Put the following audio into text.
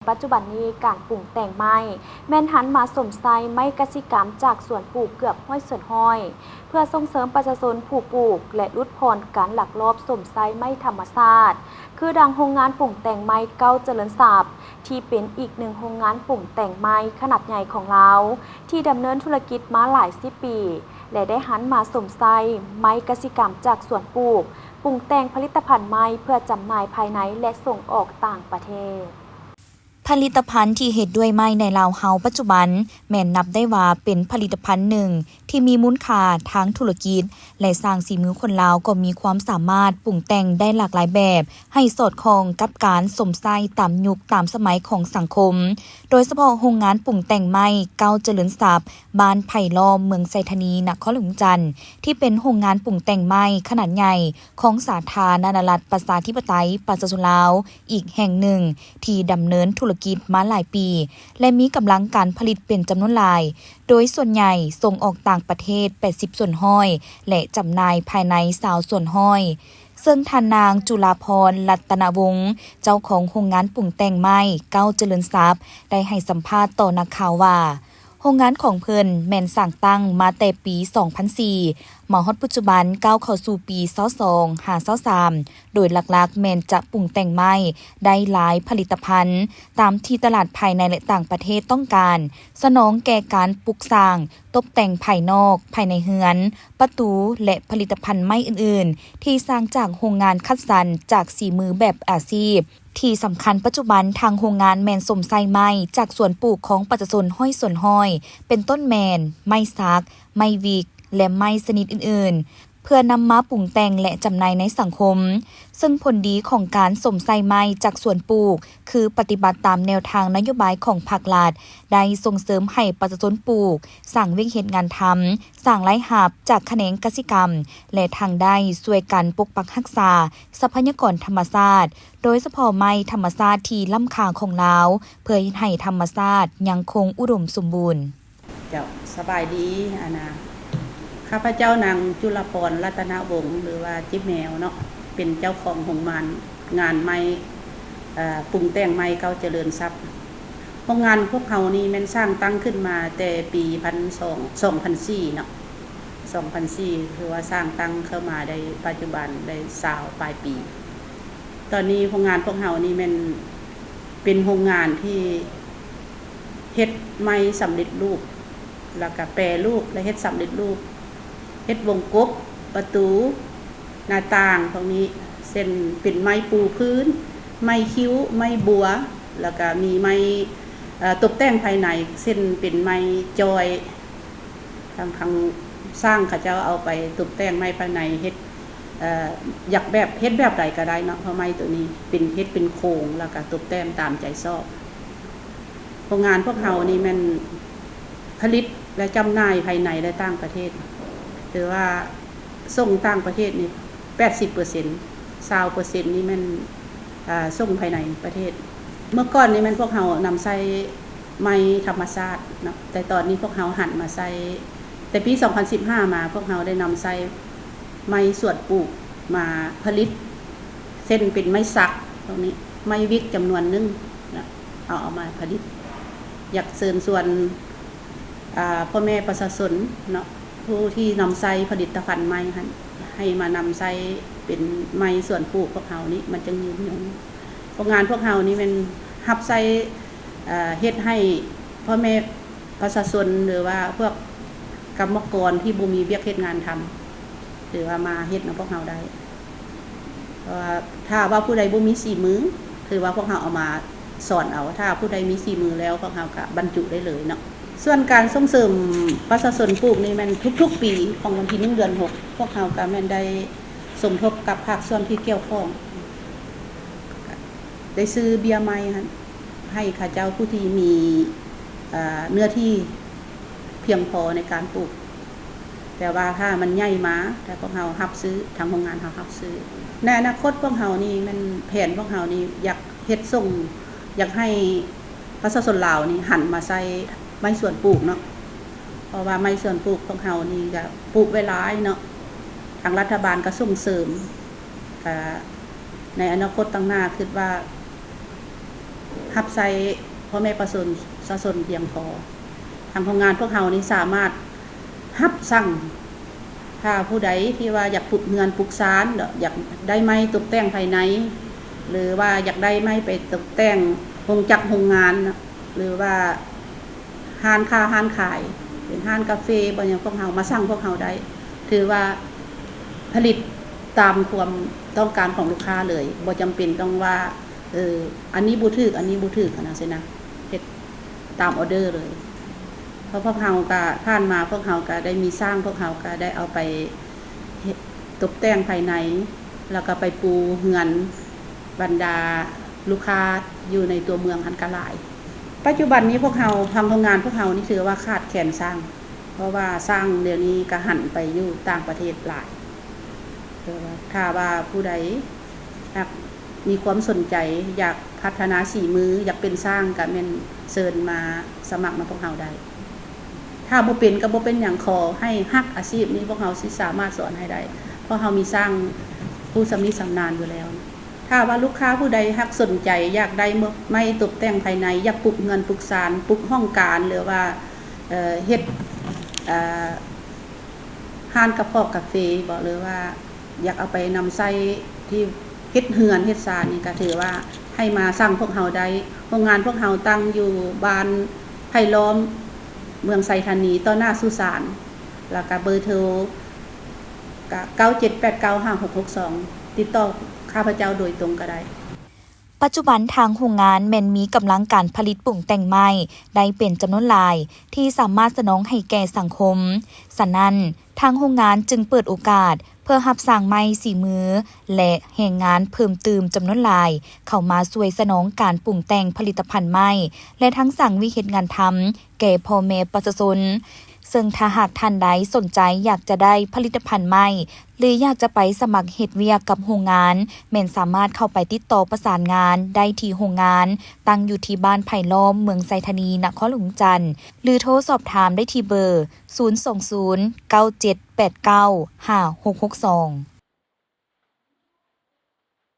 ปัจจุบันนี้การปลูกแต่งไม้แม่นหันมาสมไซไม้กสิกรรมจากสวนปลูกเกือบห้อยส่วนห้อย เพื่อส่งเสริมประชาชนผู้ปลูกและลดพรการหลักลอบสมไซไม้ธรรมชาติคือดังโรงงานปลูกแต่งไม้เก้าเจริญทรัพย์ที่เป็นอีกหนึ่งโรงงานปลูกแต่งไม้ขนาดใหญ่ของเราที่ดำเนินธุรกิจมาหลายสิบปีและได้หันมาสมไซไม้กสิกรรมจากสวนปลูกปรุงแต่งผลิตภัณฑ์ไม้เพื่อจำหน่ายภายในและส่งออกต่างประเทศผลิตภัณฑ์ที่เฮ็ดด้วยไม้ในลาวเฮาปัจจุบันแม่นนับได้ว่าเป็นผลิตภัณฑ์หนึ่งที่มีมูลค่าทางธุรกิจและสร้างฝีมือคนลาวก็มีความสามารถปรุงแต่งได้หลากหลายแบบให้สอดคล้องกับการสมใส่ตามยุคตามสมัยของสังคมโดยเฉพาะโรงงานปรุงแต่งไม้เก้าเจริญทรัพย์บ้านไผ่ล้อมเมืองไซธานีนครหลวงจันทน์ที่เป็นโรงงานปรุงแต่งไม้ขนาดใหญ่ของสาธารณรัฐประชาธิปไตยประชาชนลาวอีกแห่งหนึ่งที่ดำเนินธุรกิจมาหลายปีและมีกำลังการผลิตเป็นจำนวนหลายโดยส่วนใหญ่ส่งออกต่างประเทศ80ส่วนห้อยและจำหน่ายภายใน20ส่วนห้อยซึ่งท่านนางจุฬาภรณ์รัตนวงศ์เจ้าของโรงงานปรุงแต่งไม้เก้าเจริญทรัพย์ได้ให้สัมภาษณ์ต่อนักข่าวว่าโรงงานของเพิ่นแม่นสร้างตั้งมาแต่ปี 2004 มาฮอดปัจจุบันก้าวเข้าสู่ปี22-23โดยหลักๆแม่นจะปรุงแต่งไม้ได้หลายผลิตภัณฑ์ตามที่ตลาดภายในและต่างประเทศต้องการสนองแก่การปลูกสร้างตกแต่งภายนอกภายในเรือนประตูและผลิตภัณฑ์ไม้อื่นๆที่สร้างจากโรงงานคัดสรรจากสีมือแบบอาชีพที่สำคัญปัจจุบันทางโรงงานแมนสมไซไม้จากสวนปลูกของประชาชนห้อยส่วนห้อยเป็นต้นแมนไม้ซักไม้วิกและไม้ชนิดอื่นๆเพื่อนำมาปรุงแต่งและจำหน่ายในสังคมซึ่งผลดีของการสมไซไม้จากสวนปลูกคือปฏิบัติตามแนวทางนโยบายของภาครัฐได้ส่งเสริมให้ประชาชนปลูกสร้างเวียกเฮ็ดงานทำสร้างรายรับจากแขนงกสิกรรมและทางได้ช่วยกันปกปักรักษาทรัพยากรธรรมชาติโดยเฉพาะไม้ธรรมชาติที่ล้ำค่าของลาวเพื่อให้ธรรมชาติยังคงอุดมสมบูรณ์เจ้าสบายดีข้าพเจ้านางจุฬาภรณ์รัตนวงศ์หรือว่าจิ๊บแมวเนาะเป็นเจ้าของโรงงานไม้ปรุงแต่งไม้เก้าเจริญทรัพย์โรงงานพวกเขานี่มันสร้างตั้งขึ้นมาแต่ปี2004เนาะ2004คือว่าสร้างตั้งเข้ามาได้ปัจจุบันได้20ปลายปีตอนนี้โรงงานพวกเขานี่มันเป็นโรงงานที่เฮ็ดไม้สำเร็จรูปแล้วก็แปรรูปและเฮ็ดสำเร็จรูปเฮ็ดวงกบประตูหน้าต่างตรงนี้เส้นเป็นไม้ปูพื้นไม้คิ้วไม้บัวแล้วก็มีไม้ตกแต่งภายในเส้นเป็นไม้จอยทางสร้างเขาเจ้าเอาไปตกแต่งไม้ภายในเฮ็ดอยากแบบเฮ็ดแบบใดก็ได้เนาะเพราะไม้ตัวนี้เป็นเฮ็ดเป็นโครงแล้วก็ตกแต่งตามใจชอบโรงงานพวกเฮานี่มันผลิตและจำหน่ายภายในและต่างประเทศหรือว่าส่งต่างประเทศนี่ 80% 20% นี่มันส่งภายในประเทศเมื่อก่อนนี่มันพวกเฮานำใส่ไม้ธรรมชาติเนาะแต่ตอนนี้พวกเฮาหันมาใส่แต่ปี2015มาพวกเฮาได้นำใส่ไม้สวนปลูกมาผลิตเส้นเป็นไม้สักตรงนี้ไม้วิกจำนวนนึงนะเอามาผลิตอยากเชิญชวนพ่อแม่ประชาชนเนาะผู้ที่นำใส่ผลิตภัณฑ์ไม้ให้มานำใส่เป็นไม้ส่วนปลูกพวกเฮานี่มันจึงยืนยงโรงงานพวกเฮานี่มันรับใส่เฮ็ดให้พ่อแม่ประชาชนหรือว่าพวกกรรมกรที่บ่มีเวียกเฮ็ดงานทำหรือว่ามาเฮ็ดนำพวกเฮาได้เพราะว่าถ้าว่าผู้ใดบ่มีสีมือคือว่าพวกเฮาเอามาสอนเอาถ้าผู้ใดมีสีมือแล้วพวกเฮาก็บรรจุได้เลยเนาะส่วนการส่งเสริมประชาชนปลูกนี่มันทุกๆปีของวันที่1เดือน6พวกเฮาก็แม่นได้สมทบกับภาคส่วนที่เกี่ยวข้องได้ซื้อเบี้ยไม้ให้ข้าเจ้าผู้ที่มีเนื้อที่เพียงพอในการปลูกแต่ว่าถ้ามันใหญ่มาแต่พวกเฮารับซื้อทางโรงงานเฮารับซื้อในอนาคตพวกเฮานี่มันแผนพวกเฮานี่อยากเฮ็ดส่งอยากให้ประชาชนลาวนี่หันมาใส่ไม้สวนปลูกเนาะเพราะว่าไม้สวนปลูกของเฮานี่ก็ปลูกไว้หลายเนาะทางรัฐบาลก็ส่งเสริมในอนาคตข้างหน้าคิดว่า รับใช้พ่อแม่ประชาชนเพียงพอทางโรงงานพวกเรานี่สามารถรับสั่งถ้าผู้ใดที่ว่าอยากปลูกเรือนปลูกศาลอยากได้ไม้ตกแต่งภายในหรือว่าอยากได้ไม้ไปตกแต่งโรงจักรโรงงานหรือว่าห้านค้าห้านขายเป็นห้านกาแฟบ่อย่างพวกเรามาสั่งพวกเราได้ถือว่าผลิตตามความต้องการของลูกค้าเลยบ่จำเป็นต้องว่าอันนี้บ่ถูกอันนี้บ่ถูกขนาดนั้นนะเฮ็ดตามออเดอร์เลยเพราะพวกเราก็ผ่านมาพวกเราก็ได้มีสร้างพวกเราก็ได้เอาไปตกแต่งภายในแล้วก็ไปปูเฮือนบรรดาลูกค้าอยู่ในตัวเมืองหันกะหลายปัจจุบันนี้พวกเราทางโรงงานพวกเรานี่ถือว่าขาดแคลนสร้างเพราะว่าสร้างเดี๋ยวนี้ก็หันไปอยู่ต่างประเทศหลายถ้าว่าผู้ใดมีความสนใจอยากพัฒนาสีมืออยากเป็นสร้างก็แม่นเชิญมาสมัครมาพวกเราได้ถ้าบ่เป็นก็บ่เป็นหยังขอให้ฮักอาชีพนี้พวกเราสิสามารถสอนให้ได้เพราะเรามีสร้างผู้สำนิชำนาญอยู่แล้วถ้าว่าลูกค้าผู้ใดฮักสนใจอยากได้ไม่ตกแต่งภายในอยากปลูกเงินปลูกศาลปลูกห้องการหรือว่าเฮ็ดห้านกระเพาะกาแฟบอกเลยว่าอยากเอาไปนำใส่ที่เฮ็ดเฮือนเฮ็ดศาลนี่ก็ถือว่าให้มาสร้างพวกเราได้โรงงานพวกเราตั้งอยู่บ้านไผ่ล้อมเมืองไซธานีต่อหน้าสุสานแล้วก็เบอร์โทร97895662ติดต่อข้าพเจ้าโดยตรงก็ได้ปัจจุบันทางโรงงานแม่นมีกำลังการผลิตปรุงแต่งไม้ได้เป็นจำนวนหลายที่สามารถสนองให้แก่สังคมฉะนั้นทางโรงงานจึงเปิดโอกาสเพื่อรับสร้างไม้สีมือและแรงงานเพิ่มเติมจำนวนหลายเข้ามาช่วยสนองการปรุงแต่งผลิตภัณฑ์ไม้และทั้งสั่งวิเฮ็ดงานทำแก่พ่อแม่ประชาชนซึ่งถ้าหากท่านใดสนใจอยากจะได้ผลิตภัณฑ์ใหม่หรืออยากจะไปสมัครเฮ็ดเวียกกับโรงงานแม่นสามารถเข้าไปติดต่อประสานงานได้ที่โรงงานตั้งอยู่ที่บ้านไผ่ล้อมเมืองไซธานีนครหลวงจันทน์หรือโทรสอบถามได้ที่เบอร์020 9789 5662